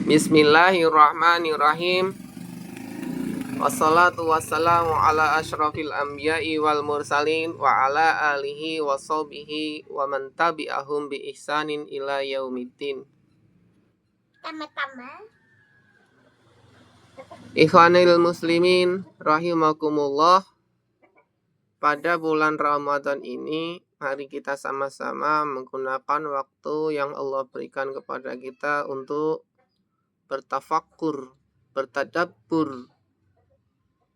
Bismillahirrahmanirrahim. Wassalatu wassalamu ala asyrafil anbiya'i wal mursalin wa ala alihi wa sahbihi wa man tabi'ahum bi ihsanin ila yaumiddin. Ikhwanil muslimin rahimakumullah. Pada bulan Ramadan ini, mari kita sama-sama menggunakan waktu yang Allah berikan kepada kita untuk bertafakkur, bertadabbur,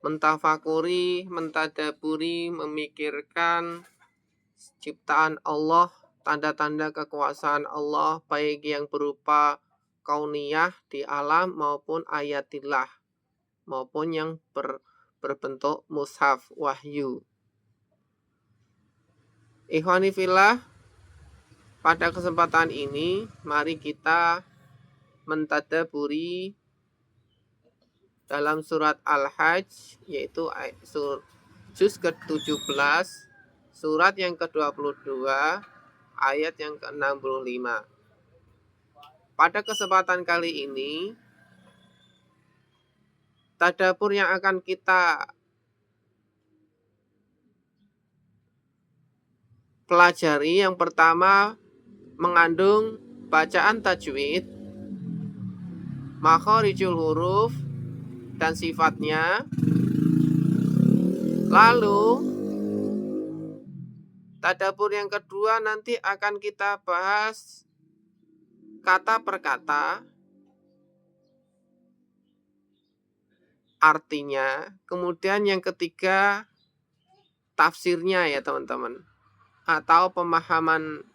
mentafakuri, mentadaburi, memikirkan ciptaan Allah, tanda-tanda kekuasaan Allah, baik yang berupa kauniyah di alam maupun ayatillah, maupun yang berbentuk mushaf wahyu. Ikhwani fillah, pada kesempatan ini mari kita mentadaburi dalam surat Al-Hajj, yaitu juz ke-17, surat yang ke-22, ayat yang ke-65. Pada kesempatan kali ini, tadabbur yang akan kita pelajari yang pertama mengandung bacaan tajwid, makharijul huruf dan sifatnya. Lalu tadabbur yang kedua nanti akan kita bahas kata per kata, artinya. Kemudian yang ketiga tafsirnya ya teman-teman, atau pemahaman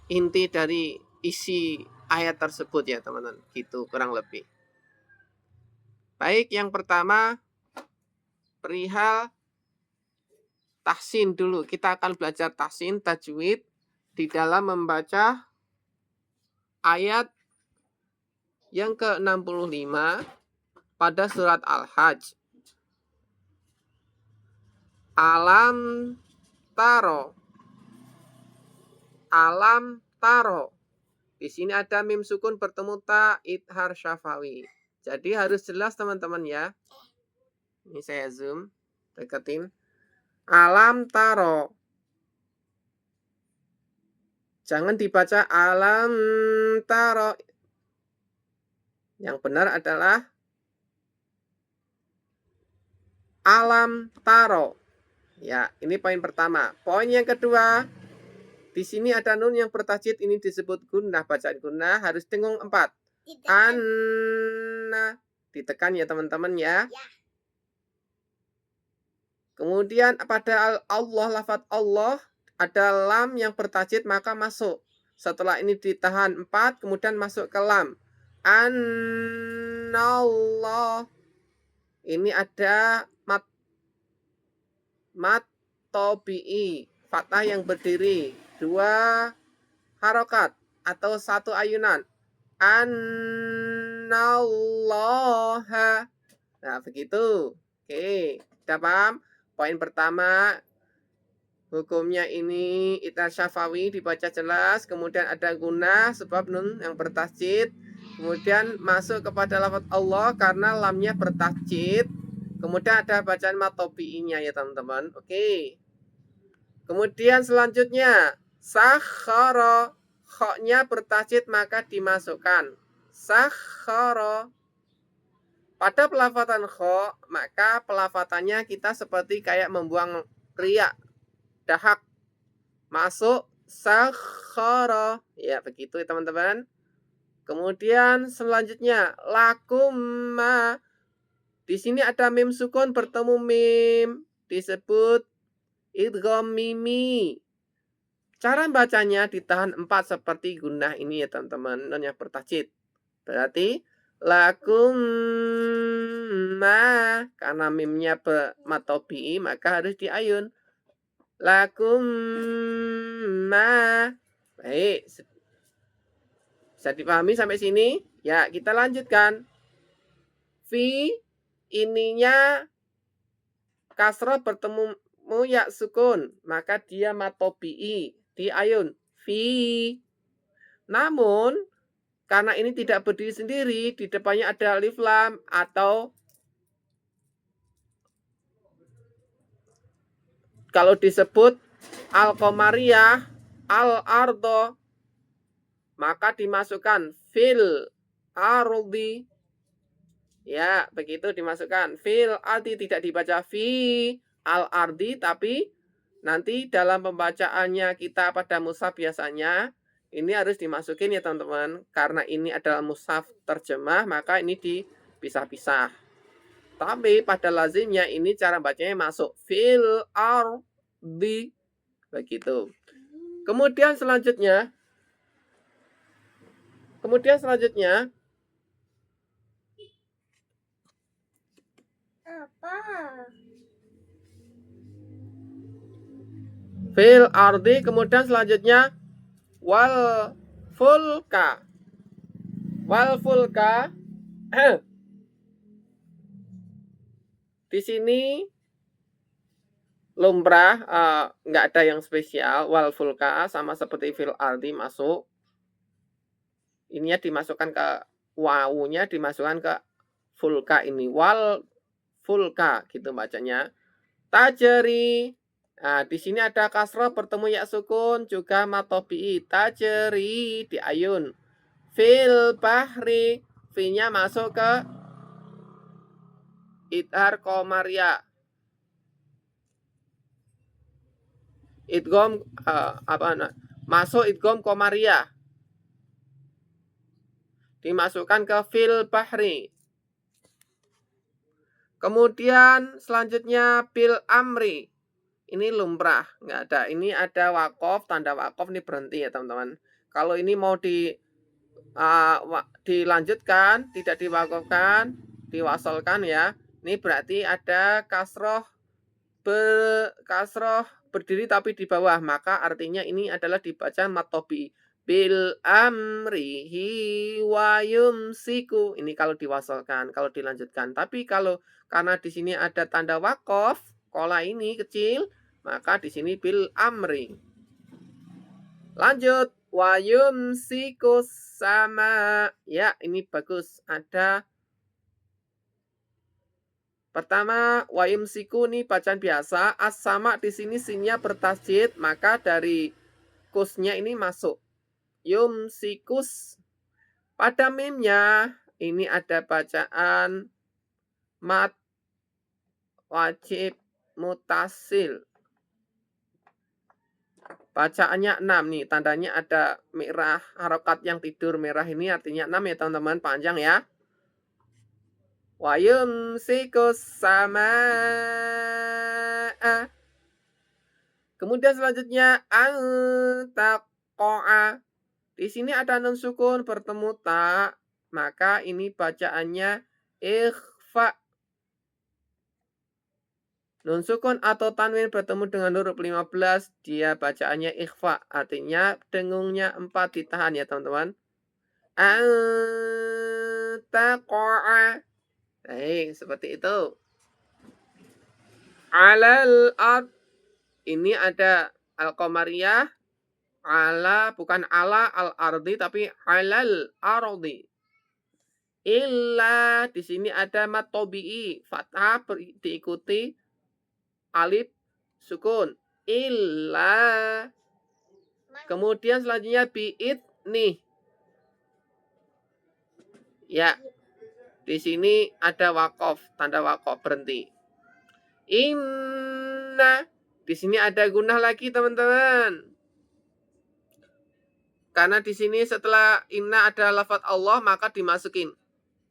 inti dari isi ayat tersebut ya teman-teman, gitu kurang lebih. Baik, yang pertama perihal tahsin dulu. Kita akan belajar tahsin, tajwid di dalam membaca ayat yang ke-65 pada surat Al-Hajj. Alam taro. Alam taro. Di sini ada mim sukun bertemu ta idhar syafawi. Jadi harus jelas teman-teman ya. Ini saya zoom, deketin. Alam taro. Jangan dibaca alam taro. Yang benar adalah alam taro. Ya, ini poin pertama. Poin yang kedua, di sini ada nun yang bertajwid, ini disebut gunnah. Bacaan gunnah harus dengung 4. Anna. Ditekan ya teman-teman ya. Kemudian pada Allah, lafadz Allah, ada lam yang bertajwid maka masuk. Setelah ini ditahan 4, kemudian masuk ke lam. Anallah. Ini ada mat tobi'i, fathah yang berdiri, 2 harokat atau 1 ayunan. Anallaha. Nah begitu. Oke, sudah paham? Poin pertama, hukumnya ini idhar syafawi dibaca jelas, kemudian ada gunnah sebab nun yang bertasjid, kemudian masuk kepada lafaz Allah karena lamnya bertasjid, kemudian ada bacaan matobi'inya ya teman-teman. Oke. Kemudian selanjutnya sakhara, khoknya bertasjid maka dimasukkan. Sakhara. Pada pelafatan kho, maka pelafatannya kita seperti kayak membuang riak, dahak, masuk sakhara. Ya begitu ya teman-teman. Kemudian selanjutnya lakuma. Di sini ada mim sukun bertemu mim, disebut idgham mimi. Cara bacanya ditahan 4 seperti gunnah ini ya teman-teman, non yang bertajwid. Berarti lakum ma, karena mimnya matobi'i maka harus diayun. Lakum ma. Baik, bisa dipahami sampai sini? Ya, kita lanjutkan. Fi, ininya kasroh bertemu ya sukun, maka dia matobi'i, diayun. Fi. Namun karena ini tidak berdiri sendiri, di depannya ada alif lam atau kalau disebut al-qamariyah, al-ardo, maka dimasukkan fil ardi. Ya, begitu dimasukkan. Fil ardi, tidak dibaca fi al-ardi, tapi nanti dalam pembacaannya kita pada mushaf biasanya, ini harus dimasukin ya teman-teman. Karena ini adalah mushaf terjemah, maka ini dipisah-pisah. Tapi pada lazimnya ini cara bacanya masuk fil ardi. Begitu. Kemudian selanjutnya Apa? fil ardi, kemudian selanjutnya wal fulka. Wal fulka di sini lumrah, nggak ada yang spesial. Wal fulka sama seperti fil ardi masuk. Ininya dimasukkan ke wawunya, dimasukkan ke fulka ini. Wal fulka gitu bacanya. Tajeri. Nah, di sini ada kasroh bertemu ya sukun juga matobi. Tajeri di ayun. Fil bahri. V-nya masuk ke idhar komaria. Idgom masuk idgom komaria. Dimasukkan ke fil bahri. Kemudian selanjutnya bil amri. Ini lumrah, nggak ada. Ini ada wakof, tanda wakof ini berhenti ya teman-teman. Kalau ini mau dilanjutkan, tidak diwakofkan, diwasolkan ya. Ini berarti ada kasroh berdiri tapi di bawah. Maka artinya ini adalah dibaca matobi. Bil amrihi wa yumsiku. Ini kalau diwasolkan, kalau dilanjutkan. Tapi kalau karena di sini ada tanda wakof, kola ini kecil, maka di sini bil amri. Lanjut. Wa yumsiku sama. Ya, ini bagus. Ada pertama wa yumsiku ini bacaan biasa. As sama di sini sinnya bertasjid, maka dari kusnya ini masuk. Yumsikus. Pada mimnya ini ada bacaan mat wajib mutasil. Bacaannya 6 nih, tandanya ada merah, harokat yang tidur merah ini artinya 6 ya teman-teman, panjang ya. Wa yumsikus samaa. Kemudian selanjutnya antaqa'a. Di sini ada nun sukun bertemu ta, maka ini bacaannya ikhfa. Nun sukun atau tanwin bertemu dengan huruf 15, dia bacaannya ikhfa. Artinya dengungnya 4 ditahan ya teman-teman. Antaqa'a. Baik, seperti itu. Alal ard. Ini ada al-qamariyah. Ala, bukan ala al-ardi, tapi alal ardi. Illa, di sini ada mat tobi'i. Fathah diikuti alif sukun. Illa. Kemudian selanjutnya bi'id nih. Ya. Di sini ada wakof, tanda wakof berhenti. Inna. Di sini ada gunah lagi teman-teman. Karena di sini setelah inna ada lafaz Allah, maka dimasukin.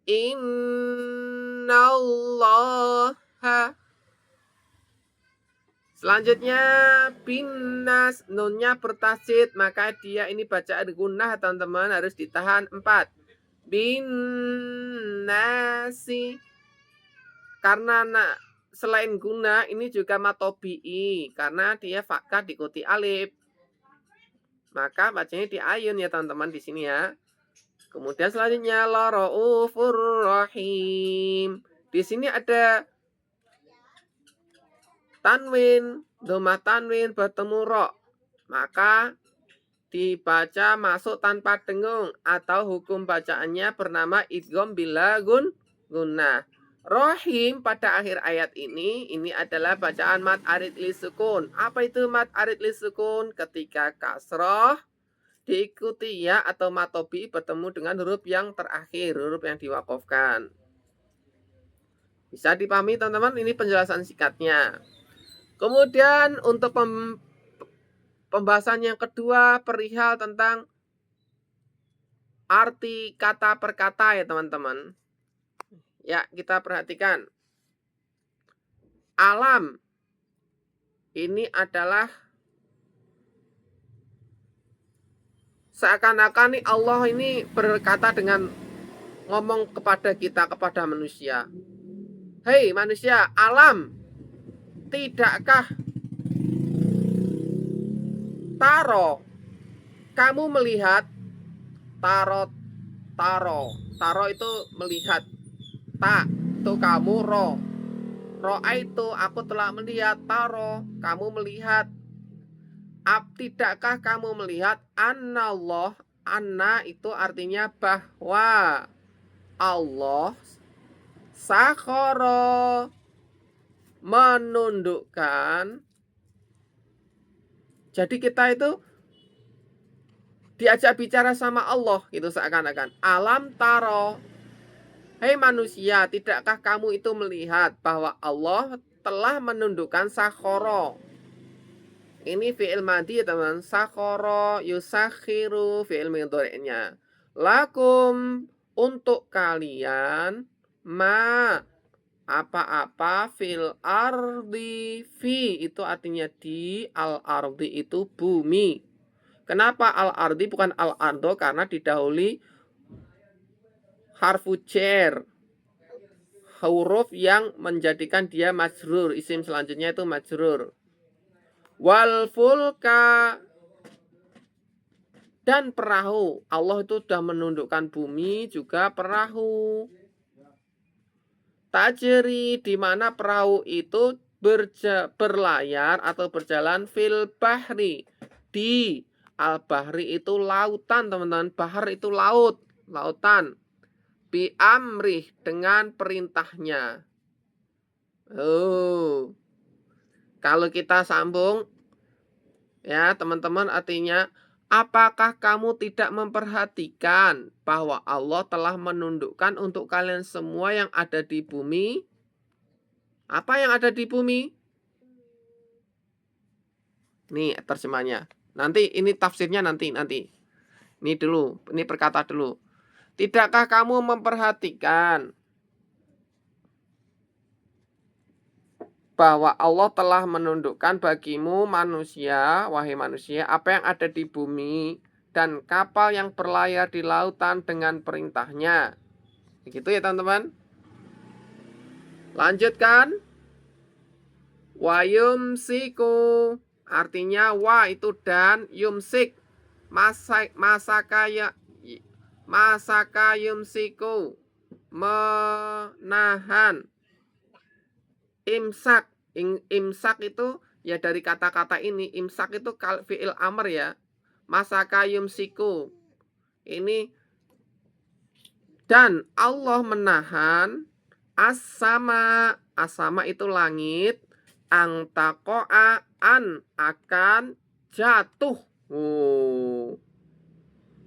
Innallaha. Selanjutnya binas, nunnya bertasjid, maka dia ini bacaan gunah teman-teman, harus ditahan 4. Binnasi. Karena selain guna ini juga matobi'i, karena dia fakkah diikuti alif. Maka bacanya di ayun ya teman-teman di sini ya. Kemudian selanjutnya la raufur rahim. Di sini ada tanwin, domah tanwin bertemu ro. Maka dibaca masuk tanpa dengung atau hukum bacaannya bernama idgham bila gunnah. Rohim pada akhir ayat ini adalah bacaan mad arid li sukun. Apa itu mad arid li sukun? Ketika kasroh diikuti ya atau matobi bertemu dengan huruf yang terakhir, huruf yang diwakofkan. Bisa dipahami teman-teman, ini penjelasan singkatnya. Kemudian untuk pembahasan yang kedua perihal tentang arti kata per kata ya teman-teman. Ya, kita perhatikan. Alam ini adalah seakan-akan nih Allah ini berkata dengan ngomong kepada kita, kepada manusia. Hei manusia, alam, tidakkah taro kamu melihat? Taro itu melihat. Ta itu kamu, ro itu aku telah melihat. Taro kamu melihat. Tidakkah kamu melihat? Anallah, anna itu artinya bahwa Allah sakhara menundukkan. Jadi kita itu diajak bicara sama Allah gitu seakan-akan. Alam taro, hei manusia, tidakkah kamu itu melihat bahwa Allah telah menundukkan sakhara. Ini fi'il madhi ya teman. Sakhara yusakhiru fi'il mudhari'nya. Lakum untuk kalian ma apa-apa fil ardi, fi itu artinya di, al ardi itu bumi. Kenapa al ardi bukan al ardo? Karena didahului harfu jar, huruf yang menjadikan dia majrur. Isim selanjutnya itu majrur. Wal fulka, dan perahu. Allah itu sudah menundukkan bumi juga perahu. Tajri, di mana perahu itu berlayar atau berjalan fil bahri, di al bahri itu lautan teman-teman. Bahar itu laut, lautan. Bi amrih, dengan perintahnya. Oh, kalau kita sambung ya teman-teman, artinya apakah kamu tidak memperhatikan bahwa Allah telah menundukkan untuk kalian semua yang ada di bumi? Apa yang ada di bumi? Nih terjemahnya. Nanti ini tafsirnya nanti. Ini dulu, ini perkata dulu. Tidakkah kamu memperhatikan bahwa Allah telah menundukkan bagimu manusia, wahai manusia, apa yang ada di bumi dan kapal yang berlayar di lautan dengan perintahnya. Begitu ya teman-teman. Lanjutkan. Wa yumsiku, artinya wa itu dan, yumsik masaka yumsiku, menahan. Imsak itu ya dari kata-kata ini. Imsak itu fi'il amr ya. Masaka yumsiku, ini dan Allah menahan as-sama itu langit, angtakoa an akan jatuh.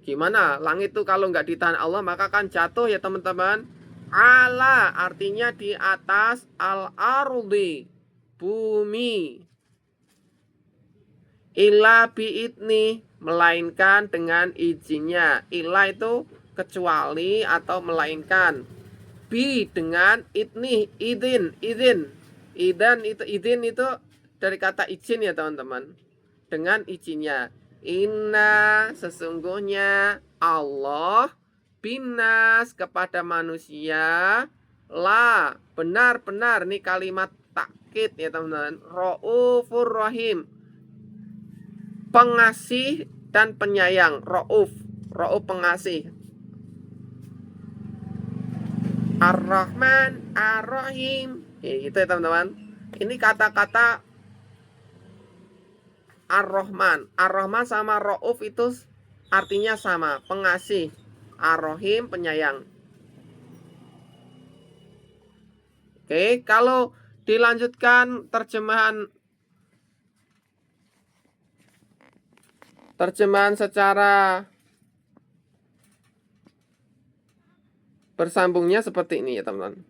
Gimana? Langit itu kalau nggak ditahan Allah maka akan jatuh ya teman-teman. Ala artinya di atas, al ardi bumi. Illa biidni, melainkan dengan izinnya. Illa itu kecuali atau melainkan. Bi dengan idni, izin. Izin itu dari kata izin ya teman-teman. Dengan izinnya. Inna, sesungguhnya Allah binas, kepada manusia, la, benar-benar, nih kalimat takkid ya teman-teman. Raufur rahim, pengasih dan penyayang. Rauf pengasih. Ar-Rahman Ar-Rahim. Gitu ya teman-teman. Ini kata-kata Ar-Rahman. Ar-Rahman sama Rauf itu artinya sama, pengasih. Ar-Rahim, penyayang. Oke, kalau dilanjutkan terjemahan secara bersambungnya seperti ini ya teman-teman.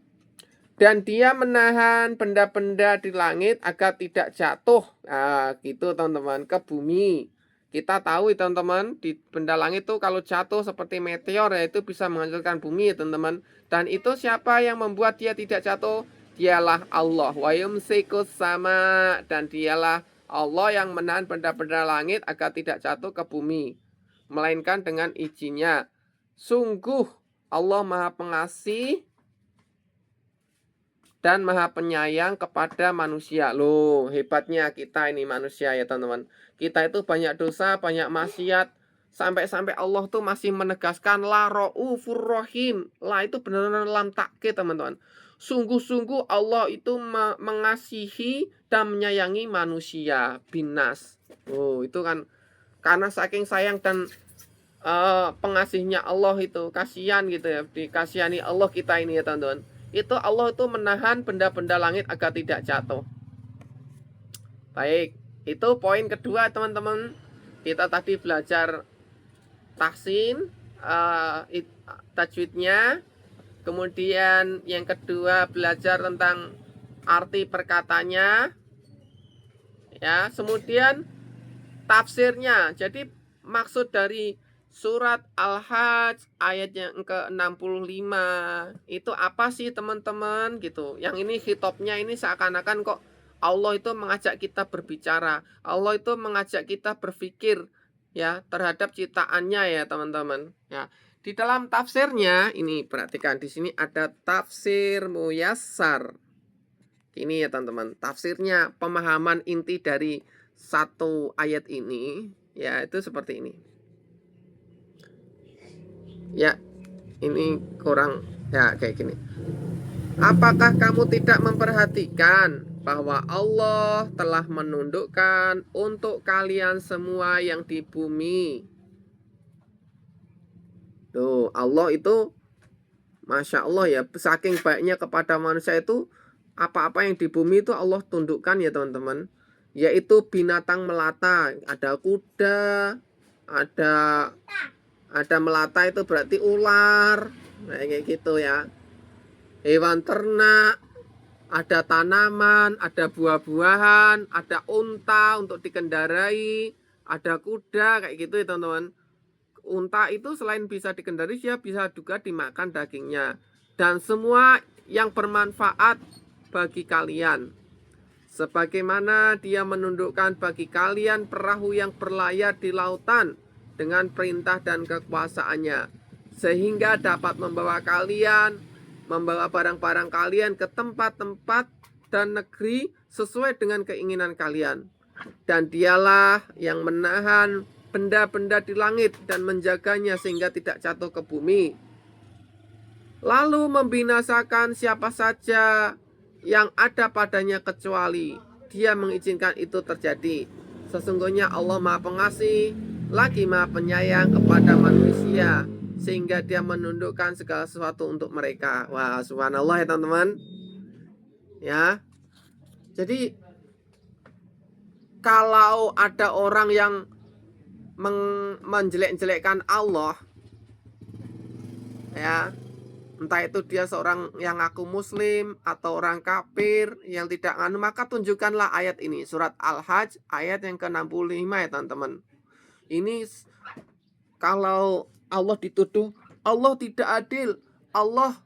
Dan dia menahan benda-benda di langit agar tidak jatuh. Nah, gitu teman-teman, ke bumi. Kita tahu ya teman-teman, di benda langit itu kalau jatuh seperti meteor ya itu bisa menghancurkan bumi ya teman-teman. Dan itu siapa yang membuat dia tidak jatuh? Dialah Allah. Wa yumsikus sama, dan dialah Allah yang menahan benda-benda langit agar tidak jatuh ke bumi, melainkan dengan izinnya. Sungguh Allah Maha Pengasih dan Maha Penyayang kepada manusia. Loh, hebatnya kita ini manusia ya teman-teman. Kita itu banyak dosa, banyak maksiat. Sampai-sampai Allah tuh masih menegaskan la ra'ufur rahim. La itu benar-benar lam takkid teman-teman. Sungguh-sungguh Allah itu mengasihi dan menyayangi manusia. Binas. Oh, itu kan karena saking sayang dan pengasihnya Allah itu. Kasihan gitu ya. Dikasihani Allah kita ini ya teman-teman. Itu Allah itu menahan benda-benda langit agar tidak jatuh. Baik, itu poin kedua teman-teman. Kita tadi belajar tahsin, tajwidnya. Kemudian yang kedua belajar tentang arti perkatanya. Ya, kemudian tafsirnya. Jadi maksud dari surat Al-Hajj ayat yang ke-65 itu apa sih teman-teman gitu. Yang ini khitobnya ini seakan-akan kok Allah itu mengajak kita berbicara. Allah itu mengajak kita berpikir ya terhadap ciptaannya ya teman-teman. Ya. Di dalam tafsirnya ini perhatikan di sini ada tafsir muyassar. Ini ya teman-teman, tafsirnya pemahaman inti dari satu ayat ini ya itu seperti ini. Ya, ini kurang ya kayak gini. Apakah kamu tidak memperhatikan bahwa Allah telah menundukkan untuk kalian semua yang di bumi? Tuh, Allah itu Masya Allah ya, saking baiknya kepada manusia itu apa-apa yang di bumi itu Allah tundukkan ya teman-teman. Yaitu binatang melata, ada kuda, ada melata itu berarti ular, kayak gitu ya. Hewan ternak, ada tanaman, ada buah-buahan, ada unta untuk dikendarai, ada kuda kayak gitu ya teman-teman. Unta itu selain bisa dikendarai, dia bisa juga dimakan dagingnya. Dan semua yang bermanfaat bagi kalian. Sebagaimana dia menundukkan bagi kalian perahu yang berlayar di lautan dengan perintah dan kekuasaannya, sehingga dapat membawa barang-barang kalian ke tempat-tempat dan negeri sesuai dengan keinginan kalian. Dan dialah yang menahan benda-benda di langit dan menjaganya sehingga tidak jatuh ke bumi, lalu membinasakan siapa saja yang ada padanya kecuali dia mengizinkan itu terjadi. Sesungguhnya Allah Maha Pengasih lagi Maha Penyayang kepada manusia, sehingga dia menundukkan segala sesuatu untuk mereka. Wah, subhanallah ya teman-teman. Ya. Jadi kalau ada orang yang menjelek-jelekkan Allah, ya, entah itu dia seorang yang ngaku muslim atau orang kafir yang tidak nganu, maka tunjukkanlah ayat ini, surat Al-Hajj ayat yang ke-65 ya teman-teman. Ini kalau Allah dituduh Allah tidak adil, Allah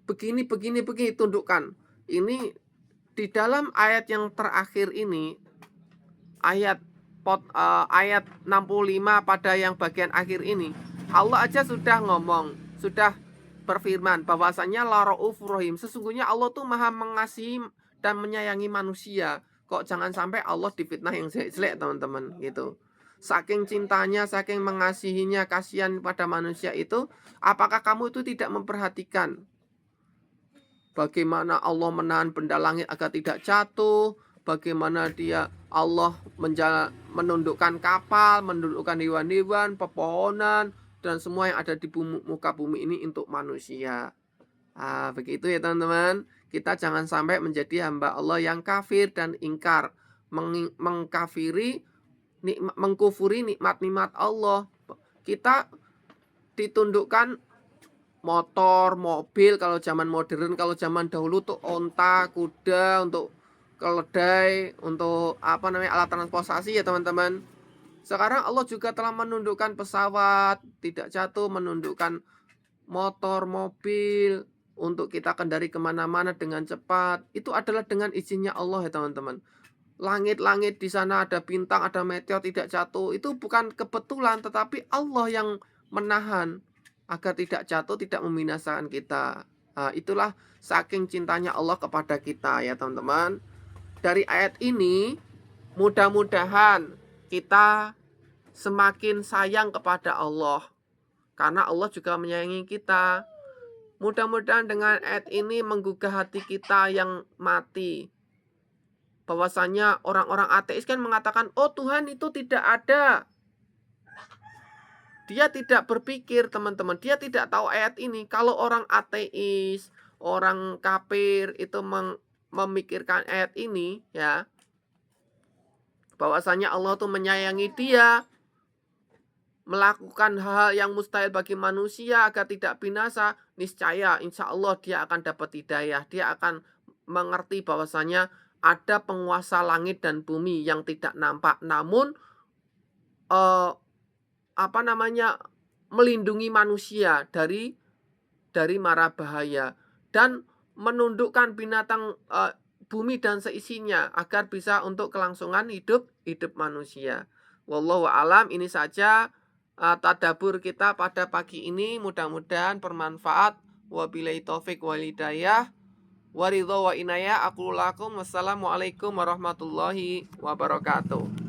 begini, tundukkan. Ini di dalam ayat yang terakhir ini, ayat 65 pada yang bagian akhir ini, Allah aja sudah ngomong, sudah berfirman bahwasanya la raufur rahim. Sesungguhnya Allah tuh Maha mengasihi dan menyayangi manusia. Kok jangan sampai Allah difitnah yang jelek teman-teman gitu. Saking cintanya, saking mengasihinya, kasihan pada manusia itu, apakah kamu itu tidak memperhatikan bagaimana Allah menahan benda langit agar tidak jatuh, bagaimana dia Allah menundukkan kapal, menundukkan hewan-hewan, pepohonan, dan semua yang ada di muka bumi ini untuk manusia. Begitu ya teman-teman. Kita jangan sampai menjadi hamba Allah yang kafir dan ingkar, mengkufuri nikmat-nikmat Allah. Kita ditundukkan motor, mobil kalau zaman modern. Kalau zaman dahulu tuh onta, kuda untuk keledai, untuk alat transportasi ya teman-teman. Sekarang Allah juga telah menundukkan pesawat, tidak jatuh, menundukkan motor, mobil untuk kita kendari kemana-mana dengan cepat. Itu adalah dengan izinnya Allah ya teman-teman. Langit-langit di sana ada bintang, ada meteor tidak jatuh. Itu bukan kebetulan, tetapi Allah yang menahan agar tidak jatuh, tidak membinasakan kita. Itulah saking cintanya Allah kepada kita ya teman-teman. Dari ayat ini, mudah-mudahan kita semakin sayang kepada Allah. Karena Allah juga menyayangi kita. Mudah-mudahan dengan ayat ini menggugah hati kita yang mati. Bahwasanya orang-orang ateis kan mengatakan, oh Tuhan itu tidak ada. Dia tidak berpikir teman-teman. Dia tidak tahu ayat ini. Kalau orang ateis, orang kafir itu memikirkan ayat ini, ya, bahwasanya Allah tuh menyayangi dia, melakukan hal yang mustahil bagi manusia agar tidak binasa, niscaya insya Allah dia akan dapat hidayah. Dia akan mengerti bahwasanya ada penguasa langit dan bumi yang tidak nampak, namun melindungi manusia dari mara bahaya dan menundukkan binatang bumi dan seisinya agar bisa untuk kelangsungan hidup manusia. Wallahu alam, ini saja tadabbur kita pada pagi ini, mudah-mudahan bermanfaat. Wabillahi taufik wal hidayah. Waridho wa inayah. Aku lakum. Wassalamualaikum warahmatullahi wabarakatuh.